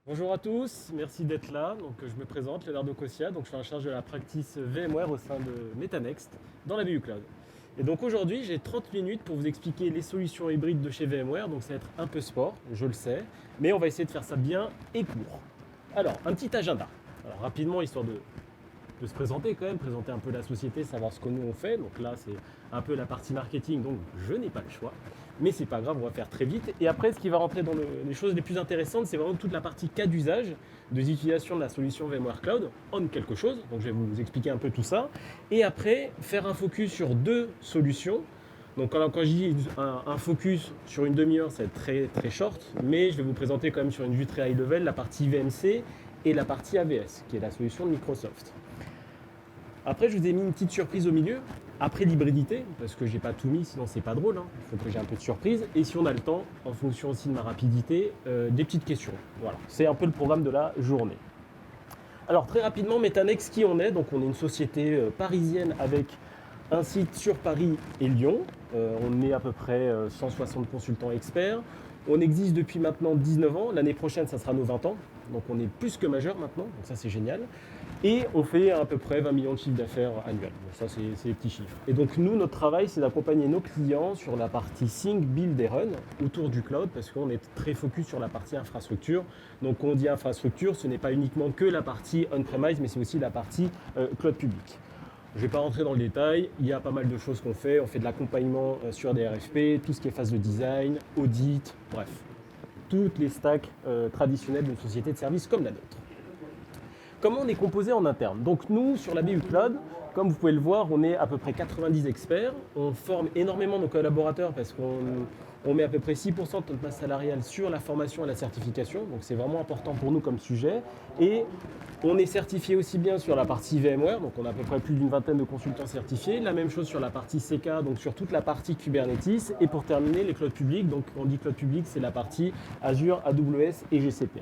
Bonjour à tous, merci d'être là. Donc, je me présente, Leonardo Cossia, donc je suis en charge de la practice VMware au sein de Metanext dans la BU Cloud. Et donc aujourd'hui, j'ai 30 minutes pour vous expliquer les solutions hybrides de chez VMware. Donc ça va être un peu sport, je le sais, mais on va essayer de faire ça bien et court. Alors, un petit agenda. Alors rapidement, histoire de se présenter quand même, présenter un peu la société, savoir ce que nous on fait. Donc là, c'est un peu la partie marketing, donc je n'ai pas le choix. Mais c'est pas grave, on va faire très vite. Et après, ce qui va rentrer dans les choses les plus intéressantes, c'est vraiment toute la partie cas d'usage, des utilisations de la solution VMware Cloud, on quelque chose. Donc je vais vous expliquer un peu tout ça. Et après, faire un focus sur deux solutions. Donc quand je dis un focus sur une demi-heure, ça va être très très short, mais je vais vous présenter quand même sur une vue très high level la partie VMC et la partie AVS, qui est la solution de Microsoft. Après, je vous ai mis une petite surprise au milieu, après l'hybridité, parce que j'ai pas tout mis, sinon c'est pas drôle, hein. Il faut que j'ai un peu de surprise. Et si on a le temps, en fonction aussi de ma rapidité, des petites questions. Voilà, c'est un peu le programme de la journée. Alors très rapidement, Metanext, qui on est? Donc on est une société parisienne avec un site sur Paris et Lyon. On est à peu près 160 consultants experts. On existe depuis maintenant 19 ans. L'année prochaine, ça sera nos 20 ans. Donc on est plus que majeur maintenant, donc ça c'est génial. Et on fait à peu près 20 millions de chiffres d'affaires annuels. Donc ça c'est les petits chiffres. Et donc nous, notre travail, c'est d'accompagner nos clients sur la partie Think, Build et Run autour du cloud, parce qu'on est très focus sur la partie infrastructure. Donc quand on dit infrastructure, ce n'est pas uniquement que la partie on-premise, mais c'est aussi la partie cloud public. Je ne vais pas rentrer dans le détail, il y a pas mal de choses qu'on fait. On fait de l'accompagnement sur des RFP, tout ce qui est phase de design, audit, bref. Toutes les stacks traditionnelles d'une société de services comme la nôtre. Comment on est composé en interne? Donc nous, sur la BU Cloud, comme vous pouvez le voir, on est à peu près 90 experts. On forme énormément nos collaborateurs parce qu'on met à peu près 6% de notre masse salariale sur la formation et la certification. Donc c'est vraiment important pour nous comme sujet. Et on est certifié aussi bien sur la partie VMware, donc on a à peu près plus d'une vingtaine de consultants certifiés. La même chose sur la partie CK, donc sur toute la partie Kubernetes. Et pour terminer, les clouds publics. Donc quand on dit cloud public, c'est la partie Azure, AWS et GCP.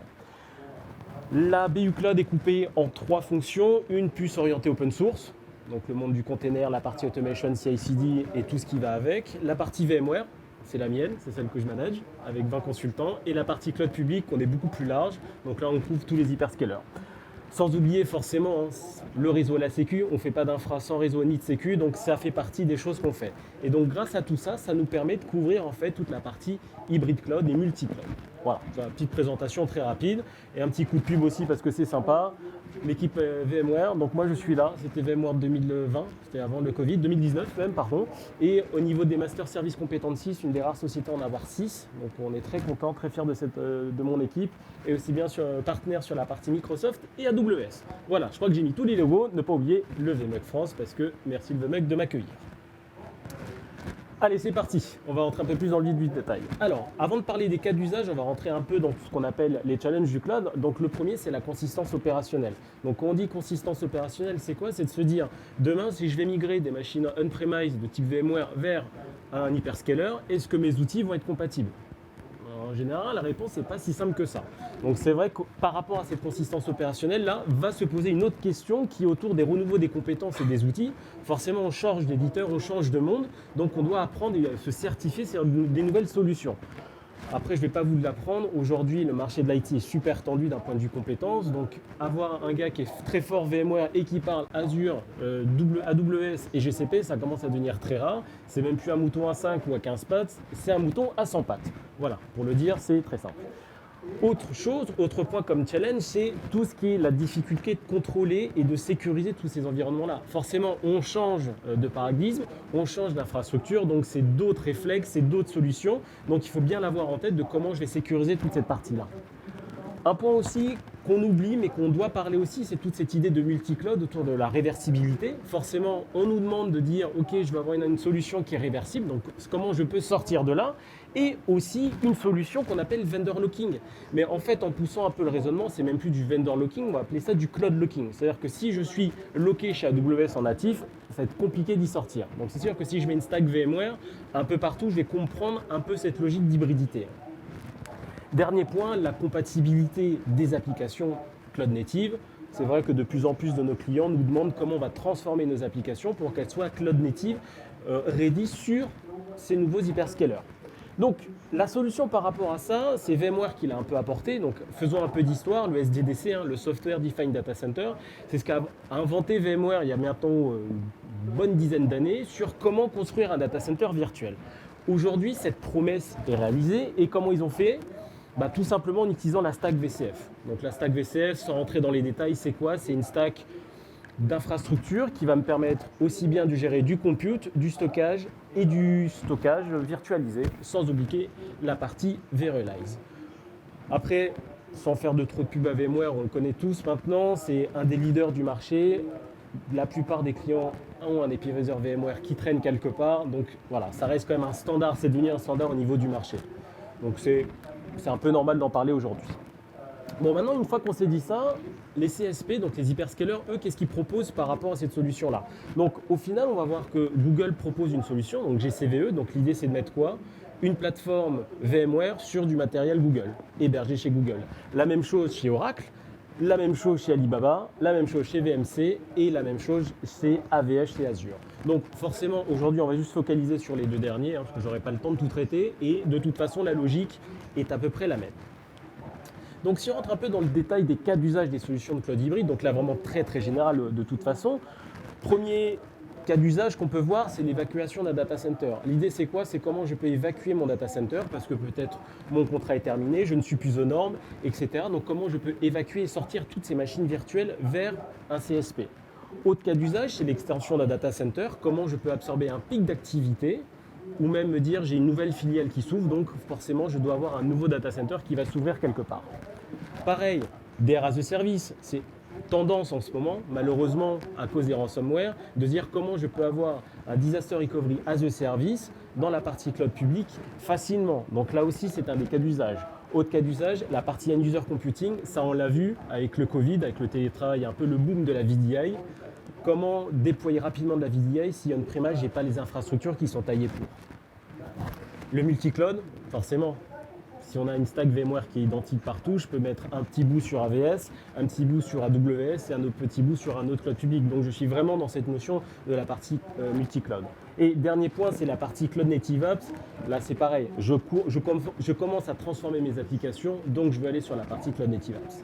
La BU Cloud est coupée en 3 fonctions. Une puce orientée open source, donc le monde du container, la partie automation, CI/CD et tout ce qui va avec. La partie VMware, c'est la mienne, c'est celle que je manage, avec 20 consultants. Et la partie cloud public, on est beaucoup plus large. Donc là, on couvre tous les hyperscalers. Sans oublier forcément le réseau et la sécu, on ne fait pas d'infra sans réseau ni de sécu, donc ça fait partie des choses qu'on fait. Et donc grâce à tout ça, ça nous permet de couvrir en fait toute la partie hybride cloud et multi-cloud. Voilà, une petite présentation très rapide et un petit coup de pub aussi parce que c'est sympa. L'équipe VMware, donc moi je suis là, c'était VMware 2020, c'était avant le Covid, 2019 même, pardon. Et au niveau des Master Service Competencies, une des rares sociétés à en avoir 6. Donc on est très content, très fiers de mon équipe. Et aussi bien partenaire sur la partie Microsoft et AWS. Voilà, je crois que j'ai mis tous les logos, ne pas oublier le VMUG France parce que merci le VMUG de m'accueillir. Allez, c'est parti. On va rentrer un peu plus dans le vif du détail. Alors, avant de parler des cas d'usage, on va rentrer un peu dans ce qu'on appelle les challenges du cloud. Donc, le premier, c'est la consistance opérationnelle. Donc, quand on dit consistance opérationnelle, c'est quoi? C'est de se dire, demain, si je vais migrer des machines on-premise de type VMware vers un hyperscaler, est-ce que mes outils vont être compatibles? En général, la réponse n'est pas si simple que ça. Donc c'est vrai que par rapport à cette consistance opérationnelle, là, va se poser une autre question qui est autour des renouveaux des compétences et des outils. Forcément, on change d'éditeur, on change de monde, donc on doit apprendre et se certifier sur des nouvelles solutions. Après, je ne vais pas vous l'apprendre. Aujourd'hui, le marché de l'IT est super tendu d'un point de vue compétences. Donc, avoir un gars qui est très fort VMware et qui parle Azure, AWS et GCP, ça commence à devenir très rare. C'est même plus un mouton à 5 ou à 15 pattes, c'est un mouton à 100 pattes. Voilà, pour le dire, c'est très simple. Autre point comme challenge, c'est tout ce qui est la difficulté de contrôler et de sécuriser tous ces environnements-là. Forcément, on change de paradigme, on change d'infrastructure, donc c'est d'autres réflexes, c'est d'autres solutions. Donc il faut bien l'avoir en tête de comment je vais sécuriser toute cette partie-là. Un point aussi qu'on oublie mais qu'on doit parler aussi, c'est toute cette idée de multi-cloud autour de la réversibilité. Forcément, on nous demande de dire ok, je vais avoir une solution qui est réversible, donc comment je peux sortir de là? Et aussi une solution qu'on appelle vendor locking. Mais en fait, en poussant un peu le raisonnement, c'est même plus du vendor locking, on va appeler ça du cloud locking. C'est-à-dire que si je suis locké chez AWS en natif, ça va être compliqué d'y sortir. Donc c'est sûr que si je mets une stack VMware un peu partout, je vais comprendre un peu cette logique d'hybridité. Dernier point, la compatibilité des applications cloud native. C'est vrai que de plus en plus de nos clients nous demandent comment on va transformer nos applications pour qu'elles soient cloud native, ready sur ces nouveaux hyperscalers. Donc la solution par rapport à ça, c'est VMware qui l'a un peu apporté. Donc faisons un peu d'histoire, le SDDC, le Software Defined Data Center, c'est ce qu'a inventé VMware il y a maintenant une bonne dizaine d'années sur comment construire un data center virtuel. Aujourd'hui, cette promesse est réalisée et comment ils ont fait? Tout simplement en utilisant la stack VCF. Donc la stack VCF, sans rentrer dans les détails, c'est quoi? C'est une stack d'infrastructure qui va me permettre aussi bien de gérer du compute, du stockage et du stockage virtualisé, sans oublier la partie vRealize. Après, sans faire de trop de pub à VMware, on le connaît tous maintenant, c'est un des leaders du marché. La plupart des clients ont un hyperviseur VMware qui traîne quelque part, donc voilà, ça reste quand même un standard, c'est devenu un standard au niveau du marché. Donc c'est un peu normal d'en parler aujourd'hui. Bon, maintenant, une fois qu'on s'est dit ça, les CSP, donc les hyperscalers, eux, qu'est-ce qu'ils proposent par rapport à cette solution-là? Donc, au final, on va voir que Google propose une solution, donc GCVE. Donc, l'idée, c'est de mettre quoi? Une plateforme VMware sur du matériel Google, hébergé chez Google. La même chose chez Oracle, la même chose chez Alibaba, la même chose chez VMC et la même chose chez AVS et Azure. Donc, forcément, aujourd'hui, on va juste focaliser sur les deux derniers, parce que je n'aurai pas le temps de tout traiter. Et de toute façon, la logique est à peu près la même. Donc si on rentre un peu dans le détail des cas d'usage des solutions de cloud hybride, donc là vraiment très très général de toute façon, premier cas d'usage qu'on peut voir, c'est l'évacuation d'un data center. L'idée c'est quoi? C'est comment je peux évacuer mon data center parce que peut-être mon contrat est terminé, je ne suis plus aux normes, etc. Donc comment je peux évacuer et sortir toutes ces machines virtuelles vers un CSP. Autre cas d'usage, c'est l'extension d'un data center, comment je peux absorber un pic d'activité ou même me dire j'ai une nouvelle filiale qui s'ouvre, donc forcément je dois avoir un nouveau data center qui va s'ouvrir quelque part. Pareil, DR as a service, c'est tendance en ce moment, malheureusement à cause des ransomware, de dire comment je peux avoir un disaster recovery as a service dans la partie cloud publique facilement. Donc là aussi c'est un des cas d'usage. Autre cas d'usage, la partie end-user computing, ça on l'a vu avec le Covid, avec le télétravail, un peu le boom de la VDI. Comment déployer rapidement de la VDI si on-premise, je n'ai pas les infrastructures qui sont taillées pour. Le multi-cloud, forcément. Si on a une stack VMware qui est identique partout, je peux mettre un petit bout sur AVS, un petit bout sur AWS et un autre petit bout sur un autre cloud public. Donc je suis vraiment dans cette notion de la partie multi-cloud. Et dernier point, c'est la partie Cloud Native Apps. Là, c'est pareil. Je commence à transformer mes applications, donc je vais aller sur la partie Cloud Native Apps.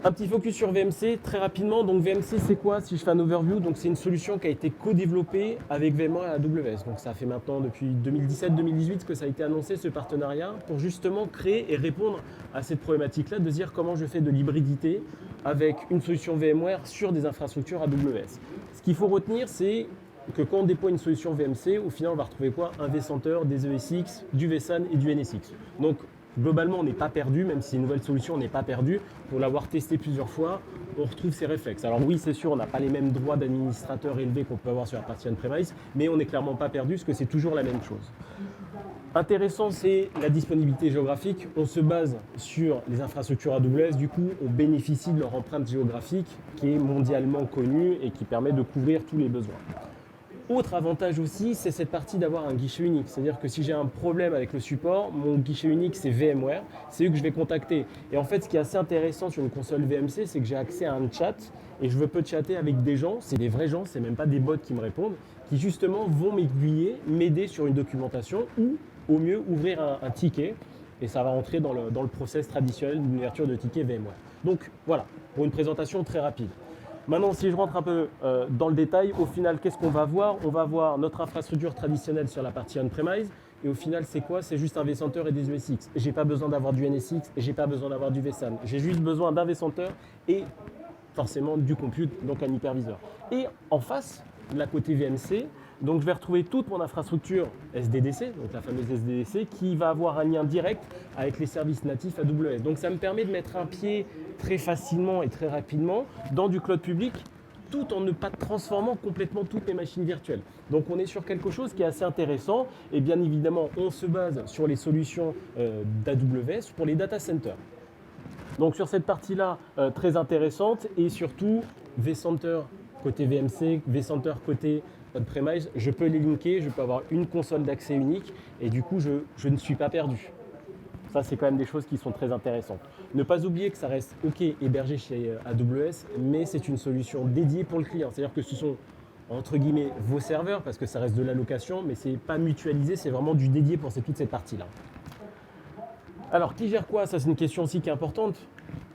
Un petit focus sur VMC, très rapidement. Donc VMC, c'est quoi? Si je fais un overview, donc c'est une solution qui a été co-développée avec VMware et AWS. Donc ça fait maintenant depuis 2017-2018 que ça a été annoncé, ce partenariat, pour justement créer et répondre à cette problématique-là, de dire comment je fais de l'hybridité avec une solution VMware sur des infrastructures AWS. Ce qu'il faut retenir, c'est que quand on déploie une solution VMC, au final, on va retrouver quoi? Un vCenter, des ESX, du vSAN et du NSX. Donc globalement, on n'est pas perdu, même si c'est une nouvelle solution, on n'est pas perdu. Pour l'avoir testé plusieurs fois, on retrouve ces réflexes. Alors oui, c'est sûr, on n'a pas les mêmes droits d'administrateur élevés qu'on peut avoir sur la partie on-premise, mais on n'est clairement pas perdu, parce que c'est toujours la même chose. Intéressant, c'est la disponibilité géographique. On se base sur les infrastructures AWS, du coup, on bénéficie de leur empreinte géographique qui est mondialement connue et qui permet de couvrir tous les besoins. Autre avantage aussi, c'est cette partie d'avoir un guichet unique. C'est-à-dire que si j'ai un problème avec le support, mon guichet unique, c'est VMware. C'est eux que je vais contacter. Et en fait, ce qui est assez intéressant sur une console VMC, c'est que j'ai accès à un chat et je peux chatter avec des gens. C'est des vrais gens, c'est même pas des bots qui me répondent, qui justement vont m'aiguiller, m'aider sur une documentation ou, au mieux, ouvrir un ticket. Et ça va rentrer dans le process traditionnel d'ouverture de ticket VMware. Donc voilà, pour une présentation très rapide. Maintenant, si je rentre un peu dans le détail, au final, qu'est-ce qu'on va voir? On va voir notre infrastructure traditionnelle sur la partie on-premise. Et au final, c'est quoi? C'est juste un vCenter et des ESX. Je n'ai pas besoin d'avoir du NSX, je n'ai pas besoin d'avoir du vSAN. J'ai juste besoin d'un vCenter et forcément du compute, donc un hyperviseur. Et en face, de la côté VMC, donc je vais retrouver toute mon infrastructure SDDC, donc la fameuse SDDC, qui va avoir un lien direct avec les services natifs AWS. Donc ça me permet de mettre un pied très facilement et très rapidement dans du cloud public, tout en ne pas transformant complètement toutes mes machines virtuelles. Donc on est sur quelque chose qui est assez intéressant, et bien évidemment on se base sur les solutions d'AWS pour les data centers. Donc sur cette partie-là, très intéressante, et surtout vCenter côté VMC, vCenter côté on-premise, je peux les linker, je peux avoir une console d'accès unique et du coup je ne suis pas perdu. Ça c'est quand même des choses qui sont très intéressantes. Ne pas oublier que ça reste OK hébergé chez AWS, mais c'est une solution dédiée pour le client. C'est-à-dire que ce sont entre guillemets vos serveurs parce que ça reste de la location, mais c'est pas mutualisé, c'est vraiment du dédié pour toute cette partie-là. Alors, qui gère quoi? Ça, c'est une question aussi qui est importante.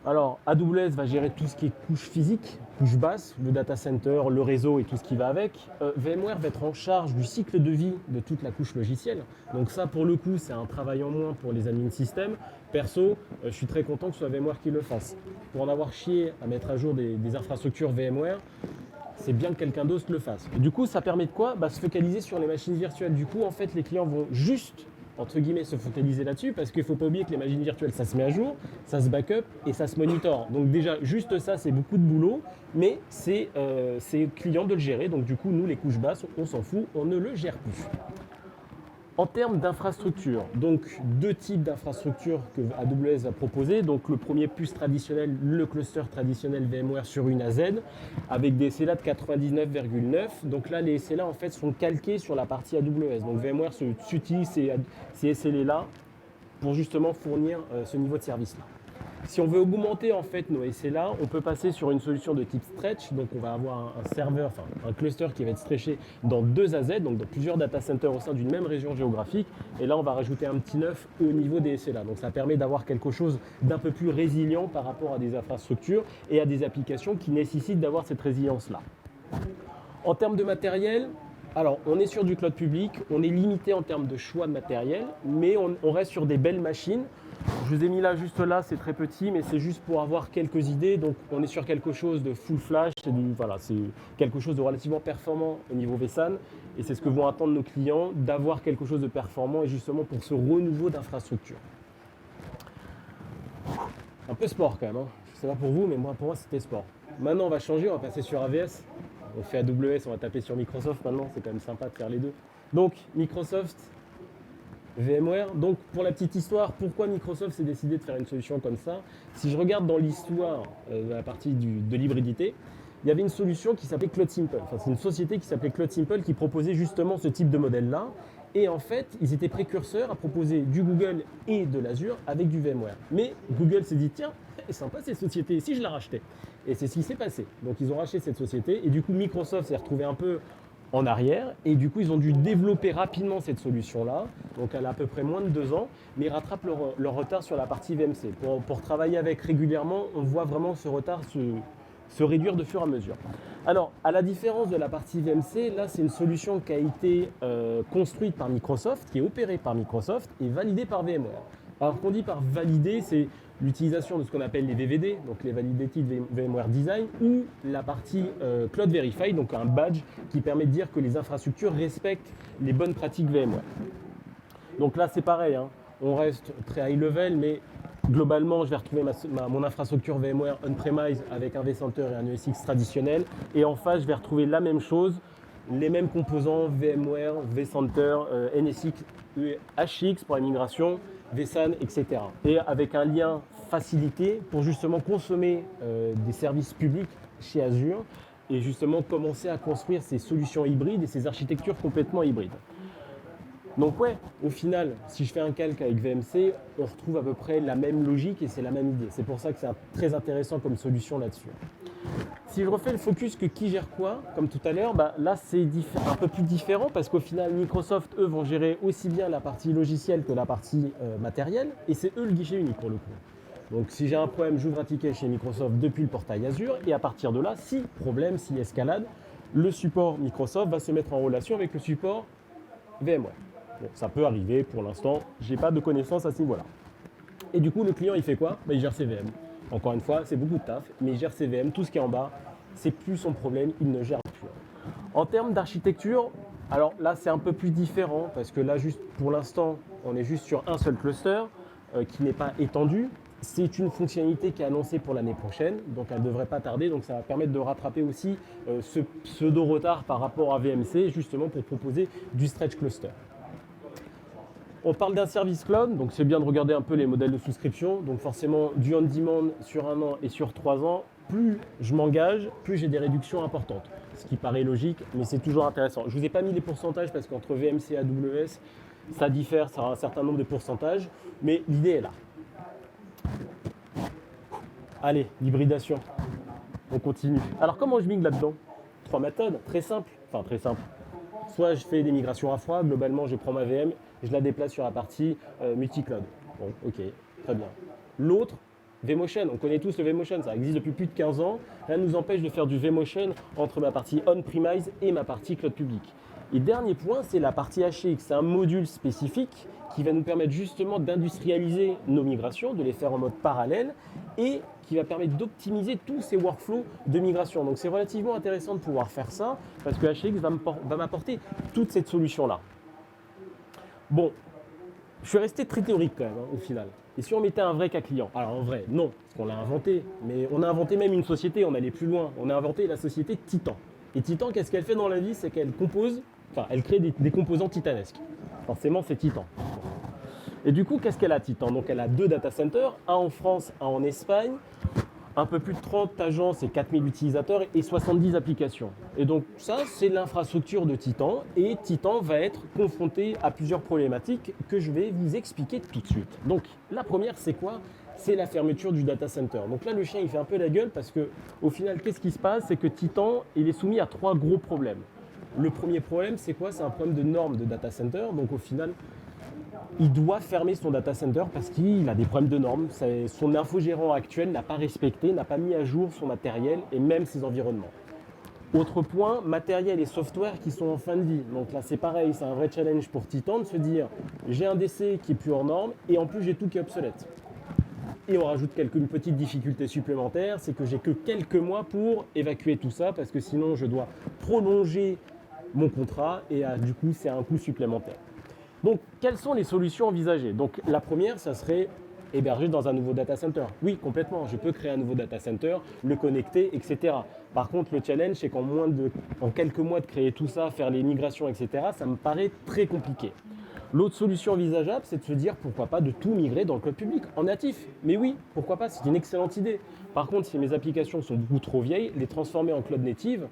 Alors, AWS va gérer tout ce qui est couche physique, couche basse, le data center, le réseau et tout ce qui va avec. VMware va être en charge du cycle de vie de toute la couche logicielle. Donc ça, pour le coup, c'est un travail en moins pour les admins système. Perso, je suis très content que ce soit VMware qui le fasse. Pour en avoir chié à mettre à jour des infrastructures VMware, c'est bien que quelqu'un d'autre le fasse. Et du coup, ça permet de quoi? Se focaliser sur les machines virtuelles. Du coup, en fait, les clients vont juste entre guillemets se focaliser là-dessus parce qu'il ne faut pas oublier que les machines virtuelles ça se met à jour, ça se backup et ça se monitore. Donc déjà juste ça c'est beaucoup de boulot, mais c'est client de le gérer. Donc du coup nous les couches basses on s'en fout, on ne le gère plus. En termes d'infrastructure, donc deux types d'infrastructures que AWS va proposer. Donc le premier plus traditionnel, le cluster traditionnel VMware sur une AZ avec des SLA de 99,9. Donc là les SLA en fait sont calqués sur la partie AWS. Donc VMware utilise ces SLA là pour justement fournir ce niveau de service là. Si on veut augmenter en fait nos SLA, on peut passer sur une solution de type stretch. Donc on va avoir un serveur, enfin un cluster qui va être stretché dans deux AZ, donc dans plusieurs data centers au sein d'une même région géographique. Et là on va rajouter un petit 9 au niveau des SLA. Donc ça permet d'avoir quelque chose d'un peu plus résilient par rapport à des infrastructures et à des applications qui nécessitent d'avoir cette résilience-là. En termes de matériel, alors on est sur du cloud public, on est limité en termes de choix de matériel, mais on reste sur des belles machines. Je vous ai mis là, juste là, c'est très petit, mais c'est juste pour avoir quelques idées. Donc on est sur quelque chose de full flash, c'est quelque chose de relativement performant au niveau vSAN. Et c'est ce que vont attendre nos clients, d'avoir quelque chose de performant et justement pour ce renouveau d'infrastructure. Un peu sport quand même, hein. Je ne sais pas pour vous, mais pour moi c'était sport. Maintenant on va changer, on va passer sur AVS. On fait AWS, on va taper sur Microsoft maintenant, c'est quand même sympa de faire les deux. Donc Microsoft, VMware. Donc pour la petite histoire, pourquoi Microsoft s'est décidé de faire une solution comme ça? Si je regarde dans l'histoire de la partie de l'hybridité, il y avait une solution qui s'appelait Cloud Simple. Enfin, c'est une société qui s'appelait Cloud Simple qui proposait justement ce type de modèle-là. Et en fait, ils étaient précurseurs à proposer du Google et de l'Azure avec du VMware. Mais Google s'est dit, tiens, c'est sympa cette société, et si je la rachetais? Et c'est ce qui s'est passé. Donc ils ont racheté cette société et du coup Microsoft s'est retrouvé un peu en arrière et du coup ils ont dû développer rapidement cette solution-là. Donc elle a à peu près moins de 2 ans, mais ils rattrapent leur retard sur la partie VMC. Pour travailler avec régulièrement, on voit vraiment ce retard se réduire de fur et à mesure. Alors, à la différence de la partie VMC, là c'est une solution qui a été construite par Microsoft, qui est opérée par Microsoft et validée par VMware. Alors, qu'on dit par valider, c'est l'utilisation de ce qu'on appelle les VVD, donc les Validated VMware Design, ou la partie Cloud Verified, donc un badge qui permet de dire que les infrastructures respectent les bonnes pratiques VMware. Donc là, c'est pareil, hein. On reste très high level, mais globalement, je vais retrouver mon infrastructure VMware on-premise avec un vCenter et un ESX traditionnel. Et en face, je vais retrouver la même chose, les mêmes composants VMware, vCenter, NSX, HX pour la migration, vSAN, etc. Et avec un lien facilité pour justement consommer des services publics chez Azure et justement commencer à construire ces solutions hybrides et ces architectures complètement hybrides. Donc ouais, au final, si je fais un calque avec VMC, on retrouve à peu près la même logique et c'est la même idée. C'est pour ça que c'est très intéressant comme solution là-dessus. Si je refais le focus que qui gère quoi, comme tout à l'heure, là c'est un peu plus différent parce qu'au final Microsoft, eux, vont gérer aussi bien la partie logicielle que la partie matérielle et c'est eux le guichet unique pour le coup. Donc si j'ai un problème, j'ouvre un ticket chez Microsoft depuis le portail Azure et à partir de là, si problème, si escalade, le support Microsoft va se mettre en relation avec le support VMware. Bon, ça peut arriver, pour l'instant, je n'ai pas de connaissances à ce niveau-là. Et du coup, le client, il fait quoi? Il gère ses VM. Encore une fois, c'est beaucoup de taf, mais il gère ses VM, tout ce qui est en bas, c'est plus son problème, il ne gère plus. En termes d'architecture, alors là, c'est un peu plus différent, parce que là, juste pour l'instant, on est juste sur un seul cluster qui n'est pas étendu. C'est une fonctionnalité qui est annoncée pour l'année prochaine, donc elle ne devrait pas tarder, donc ça va permettre de rattraper aussi ce pseudo-retard par rapport à VMC, justement pour proposer du stretch cluster. On parle d'un service cloud, donc c'est bien de regarder un peu les modèles de souscription. Donc forcément, du on-demand sur 1 an et sur 3 ans, plus je m'engage, plus j'ai des réductions importantes. Ce qui paraît logique, mais c'est toujours intéressant. Je ne vous ai pas mis les pourcentages parce qu'entre VMC et AWS, ça diffère, ça a un certain nombre de pourcentages, mais l'idée est là. Allez, l'hybridation. On continue. Alors comment je migre là-dedans? trois méthodes, très simples. Enfin, très simples. Soit je fais des migrations à froid, globalement, je prends ma VM, je la déplace sur la partie multi-cloud. Bon, ok, très bien. L'autre, vMotion, on connaît tous le vMotion, ça existe depuis plus de 15 ans. Rien ne nous empêche de faire du vMotion entre ma partie on-premise et ma partie cloud public. Et dernier point, c'est la partie HX. C'est un module spécifique qui va nous permettre justement d'industrialiser nos migrations, de les faire en mode parallèle et qui va permettre d'optimiser tous ces workflows de migration. Donc c'est relativement intéressant de pouvoir faire ça parce que HX va m'apporter toute cette solution-là. Bon, je suis resté très théorique quand même au final. Et si on mettait un vrai cas client? Alors en vrai, non, parce qu'on l'a inventé, mais on a inventé même une société, on allait plus loin. On a inventé la société Titan. Et Titan, qu'est-ce qu'elle fait dans la vie? C'est qu'elle compose, enfin elle crée des composants titanesques. Forcément, c'est Titan. Et du coup, qu'est-ce qu'elle a Titan? Donc elle a 2 data centers, un en France, un en Espagne, un peu plus de 30 agences et 4000 utilisateurs et 70 applications. Et donc ça, c'est l'infrastructure de Titan et Titan va être confronté à plusieurs problématiques que je vais vous expliquer tout de suite. Donc la première, c'est quoi? C'est la fermeture du data center. Donc là, le chien, il fait un peu la gueule parce que au final, qu'est-ce qui se passe? C'est que Titan, il est soumis à 3 gros problèmes. Le premier problème, c'est quoi? C'est un problème de normes de data center. Donc au final, il doit fermer son data center parce qu'il a des problèmes de normes. Son infogérant actuel n'a pas respecté, n'a pas mis à jour son matériel et même ses environnements. Autre point, matériel et software qui sont en fin de vie. Donc là, c'est pareil, c'est un vrai challenge pour Titan de se dire j'ai un DC qui est plus hors norme et en plus j'ai tout qui est obsolète. Et on rajoute une petite difficulté supplémentaire, c'est que j'ai que quelques mois pour évacuer tout ça parce que sinon je dois prolonger mon contrat et du coup c'est un coût supplémentaire. Donc, quelles sont les solutions envisagées? Donc, la première, ça serait héberger dans un nouveau data center. Oui, complètement. Je peux créer un nouveau data center, le connecter, etc. Par contre, le challenge, c'est qu'en quelques mois de créer tout ça, faire les migrations, etc., ça me paraît très compliqué. L'autre solution envisageable, c'est de se dire pourquoi pas de tout migrer dans le cloud public, en natif. Mais oui, pourquoi pas, c'est une excellente idée. Par contre, si mes applications sont beaucoup trop vieilles, les transformer en cloud native,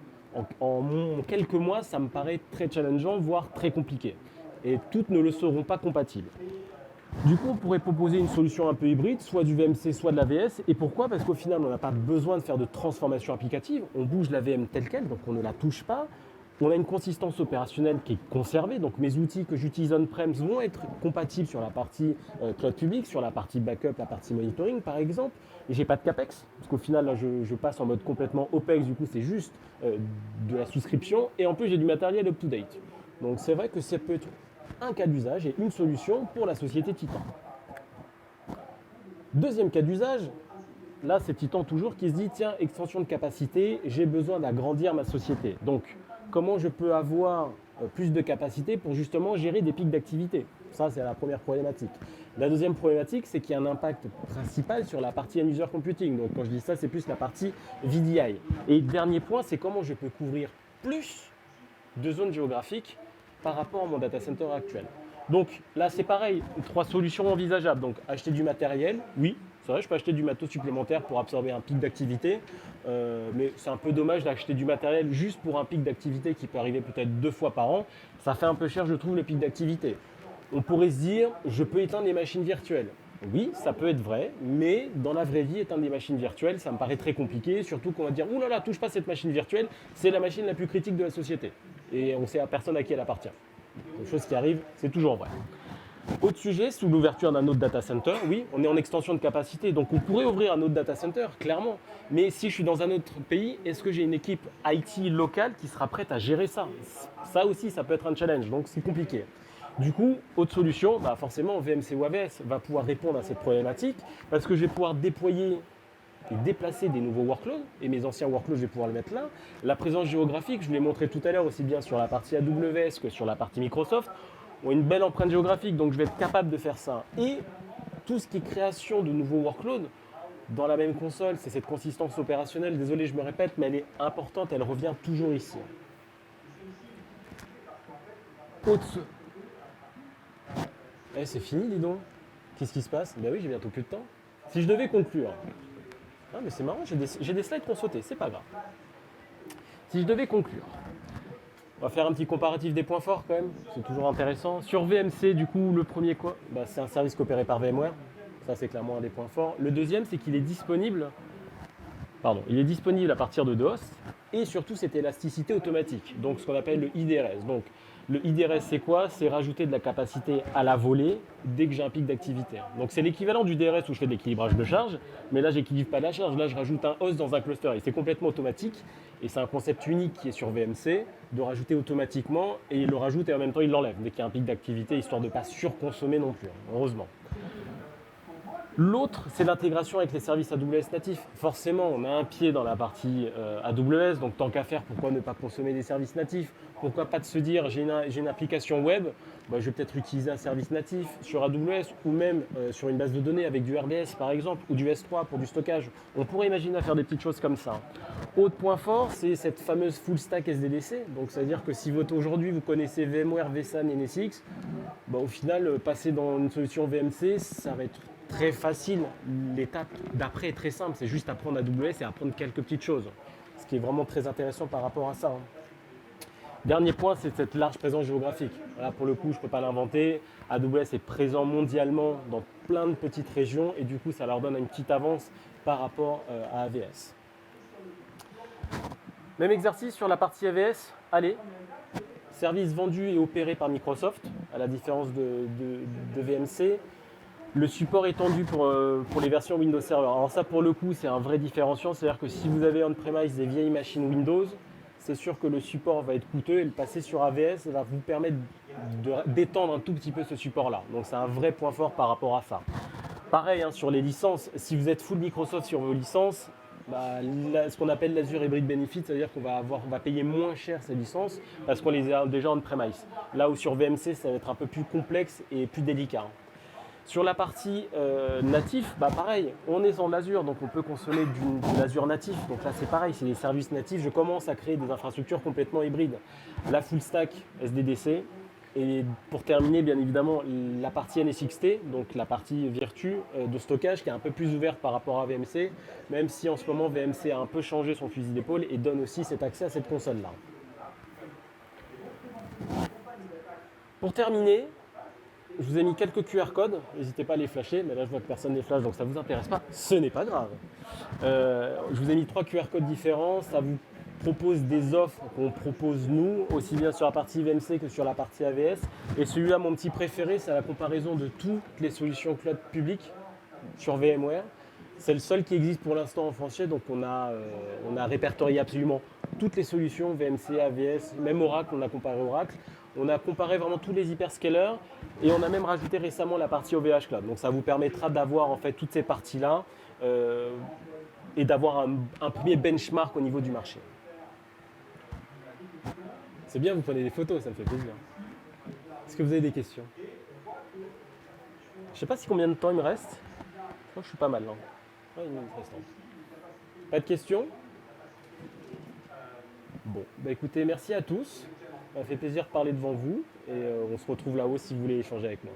en quelques mois, ça me paraît très challengeant, voire très compliqué. Et toutes ne le seront pas compatibles. Du coup, on pourrait proposer une solution un peu hybride, soit du VMC, soit de la VS. Et pourquoi? Parce qu'au final, on n'a pas besoin de faire de transformation applicative. On bouge la VM telle quelle, donc on ne la touche pas. On a une consistance opérationnelle qui est conservée. Donc mes outils que j'utilise on-prem vont être compatibles sur la partie cloud public, sur la partie backup, la partie monitoring par exemple. Et j'ai pas de CAPEX, parce qu'au final, là, je passe en mode complètement OPEX. Du coup, c'est juste de la souscription. Et en plus, j'ai du matériel up-to-date. Donc c'est vrai que ça peut être un cas d'usage et une solution pour la société Titan. Deuxième cas d'usage, là c'est Titan toujours qui se dit tiens, extension de capacité, j'ai besoin d'agrandir ma société. Donc comment je peux avoir plus de capacité pour justement gérer des pics d'activité? Ça c'est la première problématique. La deuxième problématique, c'est qu'il y a un impact principal sur la partie end-user computing. Donc quand je dis ça, c'est plus la partie VDI. Et dernier point, c'est comment je peux couvrir plus de zones géographiques par rapport à mon data center actuel. Donc là, c'est pareil, 3 solutions envisageables. Donc acheter du matériel, oui, c'est vrai, je peux acheter du matos supplémentaire pour absorber un pic d'activité, mais c'est un peu dommage d'acheter du matériel juste pour un pic d'activité qui peut arriver peut-être 2 fois par an. Ça fait un peu cher, je trouve, le pic d'activité. On pourrait se dire, je peux éteindre les machines virtuelles. Oui, ça peut être vrai, mais dans la vraie vie, éteindre des machines virtuelles, ça me paraît très compliqué, surtout qu'on va dire, ouh là là, touche pas cette machine virtuelle, c'est la machine la plus critique de la société. Et on sait à personne à qui elle appartient. Une chose qui arrive, c'est toujours vrai. Autre sujet, sous l'ouverture d'un autre data center, oui, on est en extension de capacité, donc on pourrait ouvrir un autre data center, clairement. Mais si je suis dans un autre pays, est-ce que j'ai une équipe IT locale qui sera prête à gérer ça? Ça aussi, ça peut être un challenge, donc c'est compliqué. Du coup, autre solution, forcément VMC ou AVS va pouvoir répondre à cette problématique parce que je vais pouvoir déployer et déplacer des nouveaux workloads et mes anciens workloads, je vais pouvoir le mettre là. La présence géographique, je vous l'ai montré tout à l'heure aussi bien sur la partie AWS que sur la partie Microsoft, ont une belle empreinte géographique, donc je vais être capable de faire ça. Et tout ce qui est création de nouveaux workloads dans la même console, c'est cette consistance opérationnelle, désolé je me répète, mais elle est importante, elle revient toujours ici. C'est fini, dis donc. Qu'est-ce qui se passe? Ben oui, j'ai bientôt plus de temps. Si je devais conclure. Ah, mais c'est marrant, j'ai des slides qui ont sauté, c'est pas grave. Si je devais conclure, on va faire un petit comparatif des points forts quand même, c'est toujours intéressant. Sur VMC, du coup, le premier quoi? C'est un service coopéré par VMware. Ça, c'est clairement un des points forts. Le deuxième, c'est qu'il est disponible. Il est disponible à partir de DOS. et surtout cette élasticité automatique, donc ce qu'on appelle le IDRS. Donc le IDRS c'est quoi? C'est rajouter de la capacité à la volée dès que j'ai un pic d'activité. Donc c'est l'équivalent du DRS où je fais de l'équilibrage de charge, mais là j'équilibre pas la charge, là je rajoute un host dans un cluster et c'est complètement automatique et c'est un concept unique qui est sur VMC de rajouter automatiquement et il le rajoute et en même temps il l'enlève dès qu'il y a un pic d'activité histoire de ne pas surconsommer non plus, heureusement. L'autre, c'est l'intégration avec les services AWS natifs. Forcément, on a un pied dans la partie AWS, donc tant qu'à faire, pourquoi ne pas consommer des services natifs? Pourquoi pas de se dire, j'ai une application web, je vais peut-être utiliser un service natif sur AWS ou même sur une base de données avec du RDS par exemple, ou du S3 pour du stockage. On pourrait imaginer faire des petites choses comme ça. Autre point fort, c'est cette fameuse full stack SDDC. Donc, c'est-à-dire que si aujourd'hui vous connaissez VMware, vSAN et NSX, au final, passer dans une solution VMC, ça va être très facile. L'étape d'après est très simple, c'est juste apprendre AWS et apprendre quelques petites choses. Ce qui est vraiment très intéressant par rapport à ça. Dernier point, c'est cette large présence géographique. Là, pour le coup, je ne peux pas l'inventer. AWS est présent mondialement dans plein de petites régions et du coup, ça leur donne une petite avance par rapport à AVS. Même exercice sur la partie AVS. Allez, service vendu et opéré par Microsoft, à la différence de VMC. Le support étendu pour les versions Windows Server. Alors ça, pour le coup, c'est un vrai différenciant. C'est-à-dire que si vous avez on-premise des vieilles machines Windows, c'est sûr que le support va être coûteux et le passer sur AVS va vous permettre d'étendre un tout petit peu ce support-là. Donc c'est un vrai point fort par rapport à ça. Pareil, sur les licences, si vous êtes full Microsoft sur vos licences, ce qu'on appelle l'Azure Hybrid Benefit, c'est-à-dire qu'on va payer moins cher ces licences parce qu'on les a déjà on-premise. Là où sur VMC, ça va être un peu plus complexe et plus délicat. Sur la partie natif, pareil, on est en Azure, donc on peut consommer de l'Azure natif. Donc là, c'est pareil, c'est des services natifs. Je commence à créer des infrastructures complètement hybrides. La full stack SDDC. Et pour terminer, bien évidemment, la partie NSXT, donc la partie virtue de stockage qui est un peu plus ouverte par rapport à VMC, même si en ce moment, VMC a un peu changé son fusil d'épaule et donne aussi cet accès à cette console-là. Pour terminer, je vous ai mis quelques QR codes, n'hésitez pas à les flasher, mais là je vois que personne ne les flash donc ça ne vous intéresse pas, ce n'est pas grave. Je vous ai mis 3 QR codes différents, ça vous propose des offres qu'on propose nous, aussi bien sur la partie VMC que sur la partie AVS. Et celui-là, mon petit préféré, c'est la comparaison de toutes les solutions cloud publiques sur VMware. C'est le seul qui existe pour l'instant en français, donc on a répertorié absolument toutes les solutions, VMC, AVS, même Oracle, on a comparé Oracle. On a comparé vraiment tous les hyperscalers et on a même rajouté récemment la partie OVH Cloud. Donc ça vous permettra d'avoir en fait toutes ces parties-là et d'avoir un premier benchmark au niveau du marché. C'est bien, vous prenez des photos, ça me fait plaisir. Est-ce que vous avez des questions? Je ne sais pas si combien de temps il me reste. Je crois que je suis pas mal là. Ouais, il me reste. Pas de questions? Bon, écoutez, merci à tous. Ça m'a fait plaisir de parler devant vous et on se retrouve là-haut si vous voulez échanger avec moi.